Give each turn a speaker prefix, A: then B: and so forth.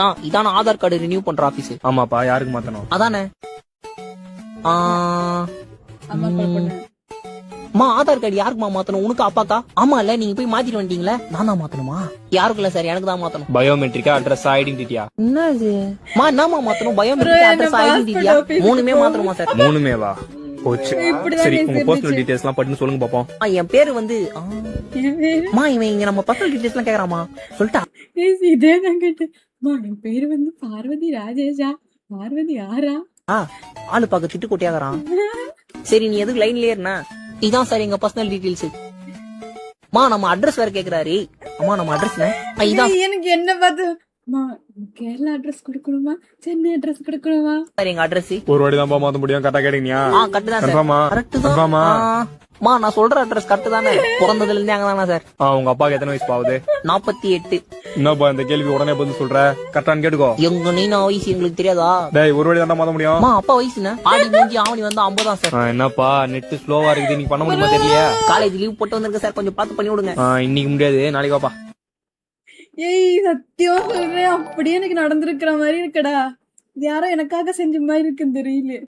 A: நான் இதான Aadhaar card renew பண்ற ஆபீஸ்.
B: ஆமாப்பா, யாருக்கு மாத்தணும்?
A: அதானே.
C: அம்மா பாப்பா
A: அம்மா ஆதார் கார்டு யாருக்குமா மாத்தணும்? உனக்கு அப்பாக்கா? ஆமா இல்ல, நீங்க போய் மாத்திட்டு வந்துட்டீங்களே, நான் தான் மாத்தணுமா? யாருக்கு இல்ல சார், எனக்கு தான் மாத்தணும்.
B: பயோமெட்ரிக்கா, அட்ரஸ், ஐடென்டிட்டியா?
A: என்ன இது என்னமா மாத்தணும்? பயோமெட்ரிக், அட்ரஸ், ஐடென்டிட்டியா? மூணுமே மாத்தணுமா சார்?
B: மூணுமேவா? போச்சு. சரி, உங்க பர்சனல் டீடைல்ஸ் எல்லாம் படிச்சு சொல்லுங்க பாப்போம்.
A: என் பேரு வந்து இவன் இங்க நம்ம பர்சனல் டீடைல்ஸ் எல்லாம் கேக்குறாமா, சொல்லிட்டா?
C: இதே தான் கேட்டேன். என் பேரு வந்து பார்வதி ராஜேஷா. பார்வதி யாரா?
A: ஆளு பாக்க திட்டு கொட்டியாகறான். சரி, நீ எதுக்கு லைன்லயே இருந்தா? இதான் சார் எங்க பர்சனல் டீடைல்ஸ். நம்ம அட்ரஸ் வேற கேக்குறாரு. அம்மா நம்ம அட்ரஸ் இதான்.
C: எனக்கு என்ன பார்த்து கேரளா அட்ரஸ் கொடுக்கணுமா, சென்னை அட்ரஸ் கொடுக்கணுமா?
A: சார் எங்க அட்ரஸ்
B: ஒரு வாட்டி தான் மாத்த முடியும். கரெக்டா கேட்டீங்க?
A: கரெக்ட் தான் சார். கரெக்ட் தான். நான் சொல்ற அட்ரஸ் கரெக்ட் தானே? பிறந்ததுல இருந்தே அங்கதானா சார்?
B: உங்க அப்பாக்கு எத்தனை வயசு ஆகுது?
A: 48.
B: என்னப்பா இந்த கேள்வி உடனே பதில் சொல்ற? கரெக்டான்னு கேட்டுக்கோ.
A: எங்க நீனா வயசு எங்களுக்கு தெரியாதா?
B: டேய், ஒரு வாட்டி தான் மாத்த முடியும்.
A: அப்பா வயசுனா ஆடி மூஞ்சி ஆவணி வந்து 50 தான் சார்.
B: என்னப்பா நெட் ஸ்லோவா இருக்குது, நீ பண்ண முடியுமா தெரியல?
A: காலேஜ் லீவ் போட்டு வந்திருக்க சார், கொஞ்சம் பார்த்து பண்ணி விடுங்க.
B: இன்னைக்கு முடியாது, நாளைக்கு வாப்பா.
C: சத்தியமா சொல்றேன், அப்படியே எனக்கு நடந்திருக்கிற மாதிரி இருக்குடா. யாரோ எனக்காக செஞ்ச மாதிரி இருக்குன்னு தெரியல.